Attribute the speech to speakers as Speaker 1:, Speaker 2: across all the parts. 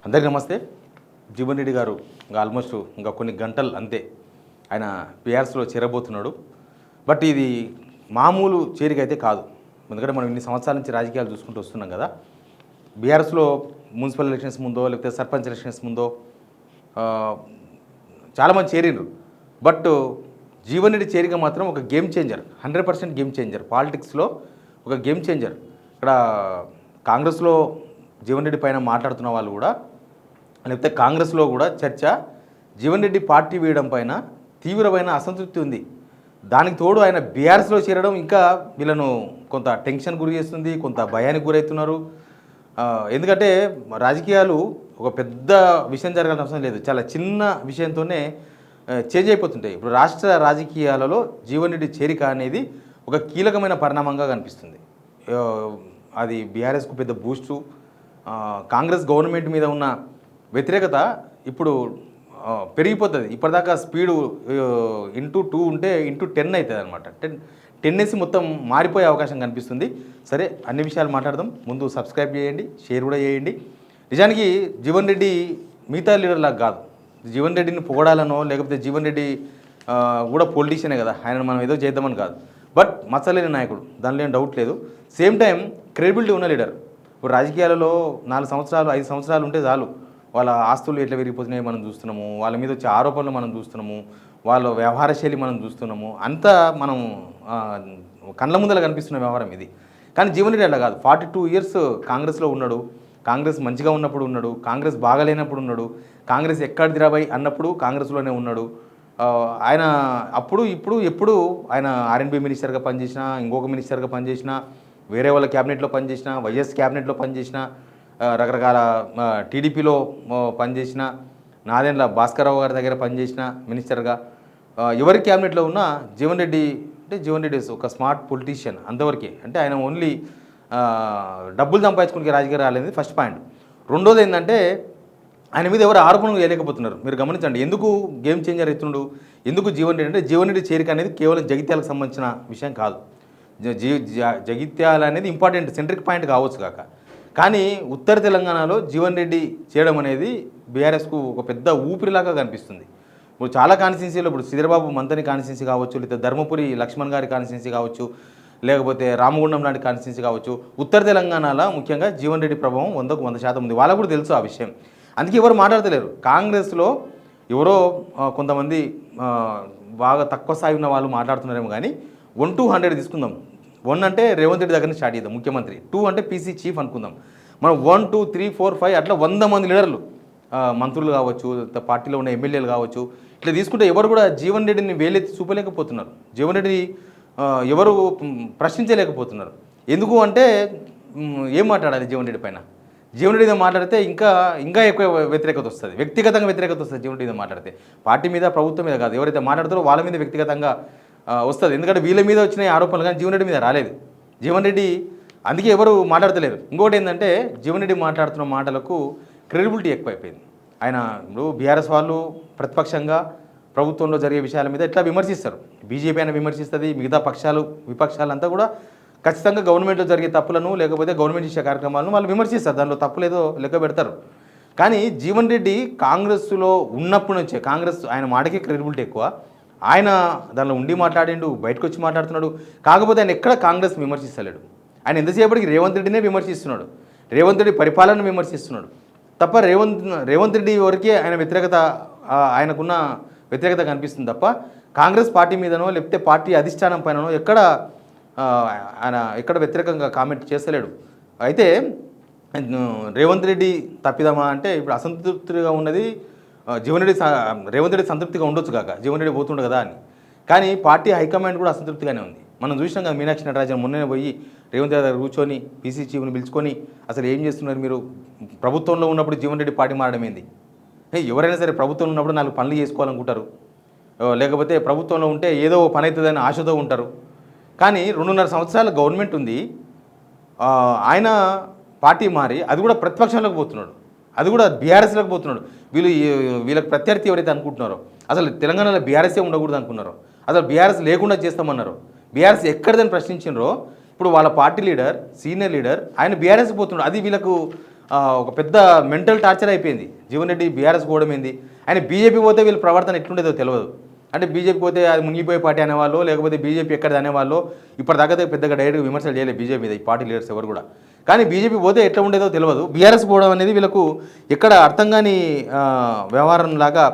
Speaker 1: అందరికీ నమస్తే. జీవన్ రెడ్డి గారు ఇంకా ఆల్మోస్ట్ ఇంకా కొన్ని గంటలు అంతే ఆయన పిఆర్ఎస్లో చేరబోతున్నాడు. బట్ ఇది మామూలు చేరిక అయితే కాదు. ఎందుకంటే మనం ఇన్ని సంవత్సరాల నుంచి రాజకీయాలు చూసుకుంటూ వస్తున్నాం కదా. బీఆర్ఎస్లో మున్సిపల్ ఎలక్షన్స్ ముందో లేకపోతే సర్పంచ్ ఎలక్షన్స్ ముందో చాలామంది చేరిండ్రు. బట్ జీవన్ రెడ్డి చేరిక మాత్రం ఒక గేమ్ చేంజర్, 100% గేమ్ చేంజర్. పాలిటిక్స్లో ఒక గేమ్ చేంజర్. ఇక్కడ కాంగ్రెస్లో జీవన్ రెడ్డి పైన మాట్లాడుతున్న వాళ్ళు కూడా, లేకపోతే కాంగ్రెస్లో కూడా చర్చ జీవన్ రెడ్డి పార్టీ వేయడం పైన తీవ్రమైన అసంతృప్తి ఉంది. దానికి తోడు ఆయన బీఆర్ఎస్లో చేరడం ఇంకా వీళ్ళను కొంత టెన్షన్ గురి చేస్తుంది, కొంత భయానికి గురవుతున్నారు. ఎందుకంటే రాజకీయాలు ఒక పెద్ద విషయం జరగాల్సిన అవసరం లేదు, చాలా చిన్న విషయంతోనే చేంజ్ అయిపోతుంటాయి. ఇప్పుడు రాష్ట్ర రాజకీయాలలో జీవన్ రెడ్డి చేరిక అనేది ఒక కీలకమైన పరిణామంగా కనిపిస్తుంది. అది బీఆర్ఎస్కు పెద్ద బూస్టు. కాంగ్రెస్ గవర్నమెంట్ మీద ఉన్న వ్యతిరేకత ఇప్పుడు పెరిగిపోతుంది. ఇప్పటిదాకా స్పీడు *2 ఉంటే *10 అవుతుంది అనమాట. 10 మొత్తం మారిపోయే అవకాశం కనిపిస్తుంది. సరే, అన్ని విషయాలు మాట్లాడదాం. ముందు సబ్స్క్రైబ్ చేయండి, షేర్ కూడా చేయండి. నిజానికి జీవన్ రెడ్డి మిగతా లీడర్లాగా కాదు. జీవన్ రెడ్డిని పొగడాలనో లేకపోతే జీవన్ రెడ్డి కూడా పొలిటీషియనే కదా, ఆయనను మనం ఏదో చేద్దామని కాదు. బట్ మచ్చలేని నాయకుడు, దానిలో ఏం డౌట్ లేదు. సేమ్ టైం క్రెడిబిలిటీ ఉన్న లీడర్. ఇప్పుడు రాజకీయాలలో 4 సంవత్సరాలు 5 సంవత్సరాలు ఉంటే చాలు, వాళ్ళ ఆస్తులు ఎట్లా విరిగిపోతున్నాయి మనం చూస్తున్నాము, వాళ్ళ మీద వచ్చే ఆరోపణలు మనం చూస్తున్నాము, వాళ్ళ వ్యవహార శైలి మనం చూస్తున్నాము. అంతా మనం కళ్ళ ముందర కనిపిస్తున్న వ్యవహారం ఇది. కానీ జీవన్ రెడ్డి అలా కాదు. 42 ఇయర్స్ కాంగ్రెస్లో ఉన్నాడు. కాంగ్రెస్ మంచిగా ఉన్నప్పుడు ఉన్నాడు, కాంగ్రెస్ బాగాలేనప్పుడు ఉన్నాడు, కాంగ్రెస్ ఎక్కడ దిరాబాయ్ అన్నప్పుడు కాంగ్రెస్లోనే ఉన్నాడు. ఆయన అప్పుడు ఇప్పుడు ఎప్పుడు ఆయన ఆర్ఎండ్బి మినిస్టర్గా పనిచేసిన, ఇంకొక మినిస్టర్గా పనిచేసిన, వేరే వాళ్ళ క్యాబినెట్లో పనిచేసిన, వైఎస్ క్యాబినెట్లో పనిచేసిన, రకరకాల టీడీపీలో పనిచేసిన, నాదెండ్ల భాస్కరరావు గారి దగ్గర పనిచేసిన మినిస్టర్గా, ఎవరి క్యాబినెట్లో ఉన్న జీవన్ రెడ్డి అంటే జీవన్ రెడ్డి ఒక స్మార్ట్ పొలిటీషియన్ అంతవరకే. అంటే ఆయన ఓన్లీ డబ్బులు సంపాదించుకునే రాజకీయ రాలేదు, ఫస్ట్ పాయింట్. రెండోది ఏంటంటే ఆయన మీద ఎవరు ఆరోపణలు చేయలేకపోతున్నారు. మీరు గమనించండి, ఎందుకు గేమ్ చేంజర్ అవుతుండు, ఎందుకు జీవన్ రెడ్డి అంటే జీవన్ రెడ్డి చేరిక అనేది కేవలం జగిత్యాలకు సంబంధించిన విషయం కాదు. జగిత్యాల అనేది ఇంపార్టెంట్ సెంట్రిక్ పాయింట్ కావచ్చు కాక, కానీ ఉత్తర తెలంగాణలో జీవన్ రెడ్డి చేయడం అనేది బీఆర్ఎస్కు ఒక పెద్ద ఊపిరిలాగా కనిపిస్తుంది. ఇప్పుడు చాలా కాన్స్టిట్యున్సీలో, ఇప్పుడు శ్రీధరబాబు మంతని కాన్స్టిట్యున్సీ కావచ్చు, లేదా ధర్మపురి లక్ష్మణ్ గారి కాన్స్టిట్యున్సీ కావచ్చు, లేకపోతే రామగుండం లాంటి కాన్స్టిట్యున్సీ కావచ్చు, ఉత్తర తెలంగాణలో ముఖ్యంగా జీవన్ రెడ్డి ప్రభావం 100కు 100% ఉంది. వాళ్ళకు కూడా తెలుసు ఆ విషయం. అందుకే ఎవరు మాట్లాడతలేరు. కాంగ్రెస్లో ఎవరో కొంతమంది బాగా తక్కువ స్థాయి ఉన్న వాళ్ళు మాట్లాడుతున్నారేమో, కానీ 1 to 100 తీసుకుందాం. 1 అంటే రేవంత్ రెడ్డి దగ్గర నుంచి స్టార్ట్ చేద్దాం, ముఖ్యమంత్రి. 2 అంటే పీసీ చీఫ్ అనుకుందాం. మనం 1, 2, 3, 4, 5 అట్లా 100 మంది లీడర్లు, మంత్రులు కావచ్చు, పార్టీలో ఉన్న ఎమ్మెల్యేలు కావచ్చు, ఇట్లా తీసుకుంటే ఎవరు కూడా జీవన్ రెడ్డిని వేలెత్తి చూపలేకపోతున్నారు. జీవన్ రెడ్డిని ఎవరు ప్రశ్నించలేకపోతున్నారు. ఎందుకు అంటే ఏం మాట్లాడాలి జీవన్ రెడ్డి పైన? జీవన్ రెడ్డి మీద మాట్లాడితే ఇంకా ఎక్కువ వ్యతిరేకత వస్తుంది, వ్యక్తిగతంగా వ్యతిరేకత వస్తుంది. జీవన్ రెడ్డి మీద మాట్లాడితే పార్టీ మీద ప్రభుత్వం మీద కాదు, ఎవరైతే మాట్లాడతారో వాళ్ళ మీద వ్యక్తిగతంగా వస్తుంది. ఎందుకంటే వీళ్ళ మీద వచ్చిన ఆరోపణలు కానీ జీవన్ రెడ్డి మీద రాలేదు. జీవన్ రెడ్డి అందుకే ఎవరు మాట్లాడతలేరు. ఇంకోటి ఏంటంటే జీవన్ రెడ్డి మాట్లాడుతున్న మాటలకు క్రెడిబిలిటీ ఎక్కువైపోయింది. ఆయన ఇప్పుడు బీఆర్ఎస్ వాళ్ళు ప్రతిపక్షంగా ప్రభుత్వంలో జరిగే విషయాల మీద ఎట్లా విమర్శిస్తారు, బీజేపీ అయినా విమర్శిస్తుంది, మిగతా విపక్షాలంతా కూడా ఖచ్చితంగా గవర్నమెంట్లో జరిగే తప్పులను లేకపోతే గవర్నమెంట్ చేసే కార్యక్రమాలను వాళ్ళు విమర్శిస్తారు, దానిలో తప్పులేదో లెక్క పెడతారు. కానీ జీవన్ రెడ్డి కాంగ్రెస్లో ఉన్నప్పటి నుంచే కాంగ్రెస్ ఆయన మాటకి క్రెడిబిలిటీ ఎక్కువ. ఆయన దానిలో ఉండి మాట్లాడిండు, బయటకు వచ్చి మాట్లాడుతున్నాడు. కాకపోతే ఆయన ఎక్కడ కాంగ్రెస్ విమర్శిస్తలేడు. ఆయన ఎంతసేపటికి రేవంత్ రెడ్డినే విమర్శిస్తున్నాడు, రేవంత్ రెడ్డి పరిపాలన విమర్శిస్తున్నాడు తప్ప రేవంత్ రెడ్డి వరకే ఆయన ఆయనకున్న వ్యతిరేకత కనిపిస్తుంది తప్ప కాంగ్రెస్ పార్టీ మీదనో లేకపోతే పార్టీ అధిష్టానం పైననో ఎక్కడ వ్యతిరేకంగా కామెంట్ చేస్తలేడు. అయితే రేవంత్ రెడ్డి తప్పిదమా అంటే ఇప్పుడు అసంతృప్తిగా ఉన్నది రేవంత్ రెడ్డి సంతృప్తిగా ఉండొచ్చు కాక జీవన్ రెడ్డి పోతుండు కదా అని, కానీ పార్టీ హైకమాండ్ కూడా అసంతృప్తిగానే ఉంది. మనం చూసినాం కదా, మీనాక్షి నటరాజన్ మొన్ననే పోయి రేవంత్ రెడ్డి దగ్గర కూర్చొని పీసీ చీఫ్ని పిలుచుకొని అసలు ఏం చేస్తున్నారు మీరు, ప్రభుత్వంలో ఉన్నప్పుడు జీవన్ రెడ్డి పార్టీ మారడం ఏంది? ఎవరైనా సరే ప్రభుత్వంలో ఉన్నప్పుడు 4 పనులు చేసుకోవాలనుకుంటారు, లేకపోతే ప్రభుత్వంలో ఉంటే ఏదో పని అవుతుందని ఆశతో ఉంటారు. కానీ 2.5 సంవత్సరాల గవర్నమెంట్ ఉంది, ఆయన పార్టీ మారి అది కూడా ప్రతిపక్షంలోకి పోతున్నాడు, అది కూడా బీఆర్ఎస్లోకి పోతున్నాడు. వీళ్ళకి ప్రత్యర్థి ఎవరైతే అనుకుంటున్నారో, అసలు తెలంగాణలో బీఆర్ఎస్ఏ ఉండకూడదు అనుకున్నారో, అసలు బీఆర్ఎస్ లేకుండా చేస్తామన్నారు, బీఆర్ఎస్ ఎక్కడదని ప్రశ్నించినారో, ఇప్పుడు వాళ్ళ పార్టీ లీడర్ సీనియర్ లీడర్ ఆయన బీఆర్ఎస్ పోతున్నాడు. అది వీళ్ళకు ఒక పెద్ద మెంటల్ టార్చర్ అయిపోయింది. జీవన్ రెడ్డి బీఆర్ఎస్ పోవడం ఏంది, ఆయన బీజేపీ పోతే వీళ్ళ ప్రవర్తన ఎట్లుండేదో తెలియదు. అంటే బీజేపీ పోతే అది మునిగిపోయే పార్టీ అనేవాళ్ళు, లేకపోతే బీజేపీ ఎక్కడిది అనేవాళ్ళు. ఇప్పటిదాకా పెద్దగా డైరెక్ట్ విమర్శలు చేయలేదు బీజేపీ మీద ఈ పార్టీ లీడర్స్ ఎవరు కూడా. కానీ బీజేపీ పోతే ఎట్లా ఉండేదో తెలియదు. బీఆర్ఎస్ పోవడం అనేది వీళ్ళకు ఎక్కడ అర్థం కాని వ్యవహారం లాగా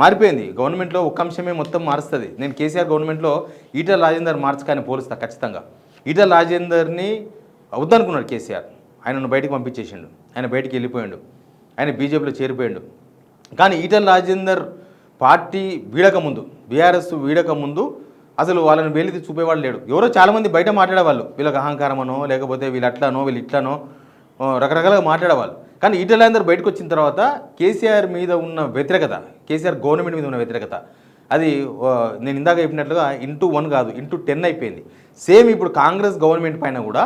Speaker 1: మారిపోయింది. గవర్నమెంట్లో ఒక్క అంశమే మొత్తం మారుస్తుంది. నేను కేసీఆర్ గవర్నమెంట్లో ఈటల రాజేందర్ మార్చకాని పోలుస్తా ఖచ్చితంగా. ఈటల రాజేందర్ని వద్దనుకున్నాడు కేసీఆర్, ఆయనను బయటకు పంపించేసిండు, ఆయన బయటికి వెళ్ళిపోయాడు, ఆయన బీజేపీలో చేరిపోయాడు. కానీ ఈటల రాజేందర్ పార్టీ వీడక ముందు, బీఆర్ఎస్ వీడక ముందు అసలు వాళ్ళని వేలిది చూపేవాళ్ళు లేడు. ఎవరో చాలామంది బయట మాట్లాడేవాళ్ళు, వీళ్ళకి అహంకారమనో లేకపోతే వీళ్ళు అట్లానో వీళ్ళు ఇట్లానో రకరకాలుగా మాట్లాడేవాళ్ళు. కానీ ఈటల రాజేందర్ బయటకు వచ్చిన తర్వాత కేసీఆర్ మీద ఉన్న వ్యతిరేకత, కేసీఆర్ గవర్నమెంట్ మీద ఉన్న వ్యతిరేకత అది నేను ఇందాక చెప్పినట్లుగా *1 కాదు *10 అయిపోయింది. సేమ్ ఇప్పుడు కాంగ్రెస్ గవర్నమెంట్ పైన కూడా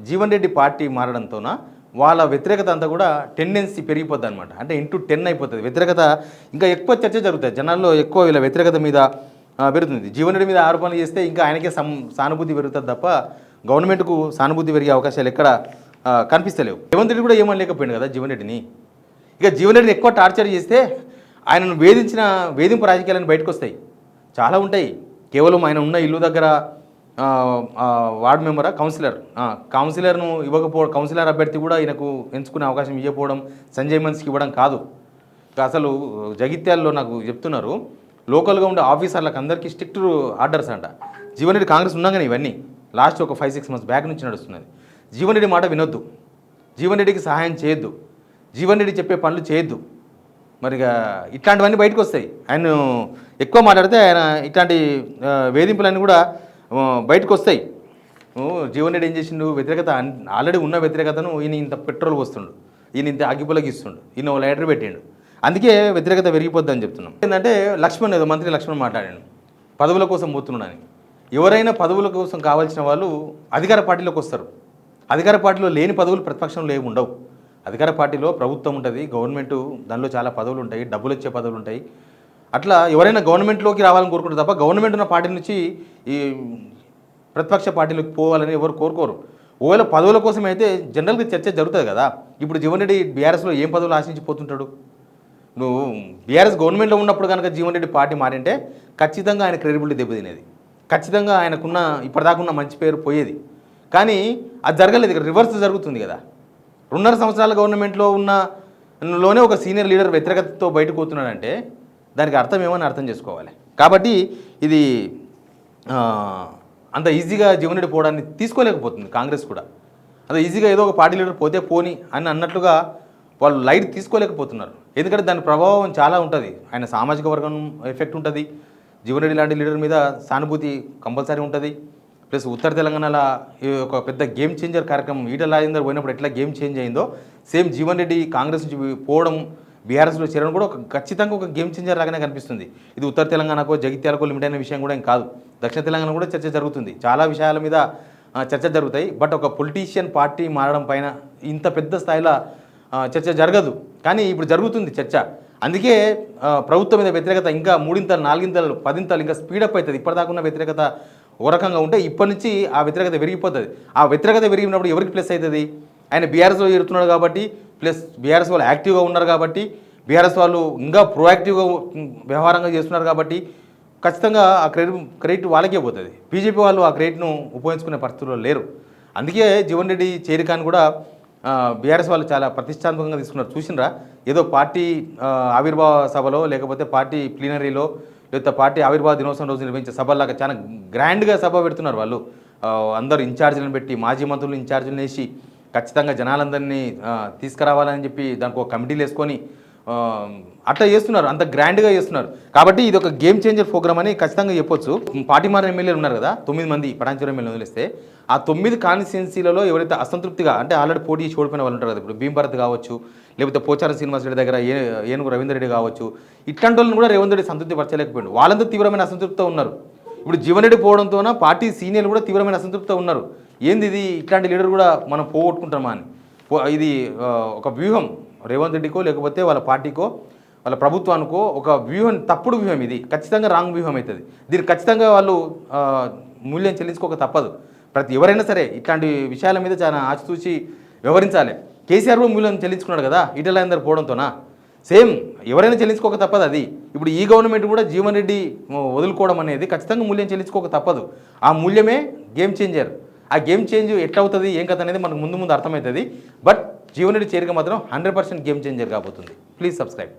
Speaker 1: జీవన్ రెడ్డి పార్టీ మారడంతోన వాళ్ళ వ్యతిరేకత అంతా కూడా టెండెన్సీ పెరిగిపోద్ది అనమాట. అంటే *10 అయిపోతుంది వ్యతిరేకత. ఇంకా ఎక్కువ చర్చ జరుగుతుంది జనాల్లో, ఎక్కువ వీళ్ళ వ్యతిరేకత మీద పెరుగుతుంది. జీవన్ రెడ్డి మీద ఆరోపణలు చేస్తే ఇంకా ఆయనకే సానుభూతి పెరుగుతుంది తప్ప గవర్నమెంట్కు సానుభూతి పెరిగే అవకాశాలు ఎక్కడ కనిపిస్తలేవు. రేవంత్ రెడ్డి కూడా ఏమని లేకపోయింది కదా జీవన్ రెడ్డిని. ఇక జీవన్ రెడ్డిని ఎక్కువ టార్చర్ చేస్తే ఆయనను వేధింపు రాజకీయాలను బయటకు వస్తాయి, చాలా ఉంటాయి. కేవలం ఆయన ఉన్న ఇల్లు దగ్గర వార్డు మెంబరా కౌన్సిలర్ను ఇవ్వకపోవడం, కౌన్సిలర్ అభ్యర్థి కూడా ఈయనకు ఎంచుకునే అవకాశం ఇవ్వకపోవడం, సంజయ్ మన్స్కి ఇవ్వడం కాదు. అసలు జగిత్యాల్లో నాకు చెప్తున్నారు, లోకల్గా ఉండే ఆఫీసర్లకు అందరికీ స్ట్రిక్ట్ ఆర్డర్స్ అంట. జీవన్ రెడ్డి కాంగ్రెస్ ఉన్నాగానే ఇవన్నీ లాస్ట్ ఒక 5-6 months బ్యాక్ నుంచి నడుస్తున్నది. జీవన్ రెడ్డి మాట వినొద్దు, జీవన్ రెడ్డికి సహాయం చేయొద్దు, జీవన్ రెడ్డి చెప్పే పనులు చేయొద్దు. మరిగా ఇట్లాంటివన్నీ బయటకు వస్తాయి. ఆయన ఎక్కువ మాట్లాడితే ఆయన ఇట్లాంటి వేధింపులన్నీ కూడా బయటకు వస్తాయి. జీవన్ రెడ్డి ఏం చేసిండు, వ్యతిరేకత ఆల్రెడీ ఉన్న వ్యతిరేకతను ఈయన ఇంత పెట్రోల్ పోస్తుండు, ఈయన ఇంత అగ్గిపులగిస్తుండు, ఈయన లైటర్ పెట్టిండు, అందుకే వ్యతిరేకత పెరిగిపోద్ది అని చెప్తున్నాం. ఏంటంటే మంత్రి లక్ష్మణ్ మాట్లాడాను పదవుల కోసం పోతున్నాడని. ఎవరైనా పదవుల కోసం కావాల్సిన వాళ్ళు అధికార పార్టీలోకి వస్తారు. అధికార పార్టీలో లేని పదవులు ప్రతిపక్షంలో ఏమి ఉండవు. అధికార పార్టీలో ప్రభుత్వం ఉంటుంది, గవర్నమెంట్, దానిలో చాలా పదవులు ఉంటాయి, డబ్బులు వచ్చే పదవులు ఉంటాయి. అట్లా ఎవరైనా గవర్నమెంట్లోకి రావాలని కోరుకుంటారు తప్ప గవర్నమెంట్ ఉన్న పార్టీ నుంచి ఈ ప్రతిపక్ష పార్టీలోకి పోవాలని ఎవరు కోరుకోరు. ఒకవేళ పదవుల కోసం అయితే జనరల్గా చర్చ జరుగుతుంది కదా. ఇప్పుడు జీవన్ రెడ్డి బీఆర్ఎస్లో ఏం పదవులు ఆశించిపోతుంటాడు. నువ్వు బీఆర్ఎస్ గవర్నమెంట్లో ఉన్నప్పుడు కనుక జీవన్ రెడ్డి పార్టీ మారింటే ఖచ్చితంగా ఆయన క్రెడిబిలిటీ దెబ్బతినేది, ఖచ్చితంగా ఆయనకున్న ఇప్పటిదాకా ఉన్న మంచి పేరు పోయేది. కానీ అది జరగలేదు, ఇక్కడ రివర్స్ జరుగుతుంది కదా. 2.5 సంవత్సరాల గవర్నమెంట్లో ఉన్నలోనే ఒక సీనియర్ లీడర్ వ్యతిరేకతతో బయటకు పోతున్నాడంటే దానికి అర్థం ఏమని అర్థం చేసుకోవాలి. కాబట్టి ఇది అంత ఈజీగా జీవన్ రెడ్డి పోవడాన్ని తీసుకోలేకపోతుంది కాంగ్రెస్ కూడా. అంత ఈజీగా ఏదో ఒక పార్టీ లీడర్ పోతే పోని అని అన్నట్లుగా వాళ్ళు లైట్ తీసుకోలేకపోతున్నారు. ఎందుకంటే దాని ప్రభావం చాలా ఉంటుంది, ఆయన సామాజిక వర్గం ఎఫెక్ట్ ఉంటుంది, జీవన్ రెడ్డి లాంటి లీడర్ మీద సానుభూతి కంపల్సరీ ఉంటుంది. ప్లస్ ఉత్తర తెలంగాణలో ఒక పెద్ద గేమ్ చేంజర్ కార్యక్రమం ఈటల రాజేందర్ పోయినప్పుడు ఎట్లా గేమ్ చేంజ్ అయిందో సేమ్ జీవన్ రెడ్డి కాంగ్రెస్ నుంచి పోవడం, బీఆర్ఎస్లో చేరడం కూడా ఖచ్చితంగా ఒక గేమ్ చేంజర్ లాగానే కనిపిస్తుంది. ఇది ఉత్తర తెలంగాణకో జగిత్యాలకో లిమిట్ అయిన విషయం కూడా ఏం కాదు. దక్షిణ తెలంగాణ కూడా చర్చ జరుగుతుంది, చాలా విషయాల మీద చర్చ జరుగుతాయి. బట్ ఒక పొలిటీషియన్ పార్టీ మారడం పైన ఇంత పెద్ద స్థాయిలో చర్చ జరగదు, కానీ ఇప్పుడు జరుగుతుంది చర్చ. అందుకే ప్రభుత్వం మీద వ్యతిరేకత ఇంకా 3 4 10 ఇంకా స్పీడప్ అవుతుంది. ఇప్పటిదాకా ఉన్న వ్యతిరేకత ఒక రకంగా ఉంటే ఇప్పటి నుంచి ఆ వ్యతిరేకత పెరిగిపోతుంది. ఆ వ్యతిరేకత పెరిగినప్పుడు ఎవరికి ప్లస్ అవుతుంది, ఆయన బీఆర్ఎస్లో చేరుతున్నాడు కాబట్టి, ప్లస్ బీఆర్ఎస్ వాళ్ళు యాక్టివ్గా ఉన్నారు కాబట్టి, బీఆర్ఎస్ వాళ్ళు ఇంకా ప్రోయాక్టివ్గా వ్యవహారంగా చేస్తున్నారు కాబట్టి ఖచ్చితంగా ఆ క్రెడిట్ వాళ్ళకే పోతుంది. బీజేపీ వాళ్ళు ఆ క్రెడిట్ను ఉపయోగించుకునే పరిస్థితుల్లో లేరు. అందుకే జీవన్ రెడ్డి చేరికను కూడా బీఆర్ఎస్ వాళ్ళు చాలా ప్రతిష్టాత్మకంగా తీసుకున్నారు. చూసినరా, ఏదో పార్టీ ఆవిర్భావ సభలో లేకపోతే పార్టీ ప్లీనరీలో లేకపోతే పార్టీ ఆవిర్భావ దినోత్సవం రోజు నిర్వహించే సభలాగా చాలా గ్రాండ్గా సభ పెడుతున్నారు వాళ్ళు. అందరూ ఇన్ఛార్జీలను పెట్టి, మాజీ మంత్రులు ఇన్ఛార్జీలను వేసి ఖచ్చితంగా జనాలందరినీ తీసుకురావాలని చెప్పి దానికి ఒక కమిటీలు వేసుకొని అట్లా చేస్తున్నారు, అంత గ్రాండ్గా చేస్తున్నారు. కాబట్టి ఇది ఒక గేమ్ చేంజర్ ప్రోగ్రామ్ అని ఖచ్చితంగా చెప్పొచ్చు. పార్టీ మారిన ఎమ్మెల్యేలు ఉన్నారు కదా, 9 మంది పటాన్చెరు ఎమ్మెల్యేలు వదిలేస్తే ఆ 9 కాన్స్టిట్యున్సీలలో ఎవరైతే అసంతృప్తిగా, అంటే ఆల్రెడీ పోటీ చేసి ఓడిపోయిన వాళ్ళు ఉంటారు కదా, ఇప్పుడు భీంభరత్ కావచ్చు, లేకపోతే పోచారం శ్రీనివాస్ రెడ్డి దగ్గర ఏనుగు రవీందర్ రెడ్డి కావచ్చు, ఇట్లాంటి వాళ్ళని కూడా రేవంత్ రెడ్డి సంతృప్తి పరచలేకపోయాడు. వాళ్ళంతా తీవ్రమైన అసంతృప్తితో ఉన్నారు. ఇప్పుడు జీవన్ రెడ్డి పోవడంతోన పార్టీ సీనియర్లు కూడా తీవ్రమైన అసంతృప్తితో ఉన్నారు. ఏంది ఇది, ఇట్లాంటి లీడర్ కూడా మనం పోగొట్టుకుంటామా అని. ఇది ఒక వ్యూహం రేవంత్ రెడ్డికో లేకపోతే వాళ్ళ పార్టీకో వాళ్ళ ప్రభుత్వానికో ఒక వ్యూహం, తప్పుడు వ్యూహం, ఇది ఖచ్చితంగా రాంగ్ వ్యూహం అవుతుంది. దీనికి ఖచ్చితంగా వాళ్ళు మూల్యం చెల్లించుకోక తప్పదు. ఎవరైనా సరే ఇట్లాంటి విషయాల మీద చాలా ఆచితూచి వ్యవహరించాలి. కేసీఆర్ కూడా మూల్యం చెల్లించుకున్నాడు కదా ఈటెల రాజేందర్ పోవడంతోనా సేమ్ ఎవరైనా చెల్లించుకోక తప్పదు అది. ఇప్పుడు ఈ గవర్నమెంట్ కూడా జీవన్ రెడ్డి వదులుకోవడం అనేది ఖచ్చితంగా మూల్యం చెల్లించుకోక తప్పదు. ఆ మూల్యమే గేమ్ చేంజర్. ఆ గేమ్ చేంజ్ ఎట్లా అవుతుంది ఏం కథ అనేది మనకు ముందు అర్థమవుతుంది. బట్ జీవన్ రెడ్డి చేరిక మాత్రం 100% గేమ్ చేంజర్ కాబోతుంది. Please subscribe.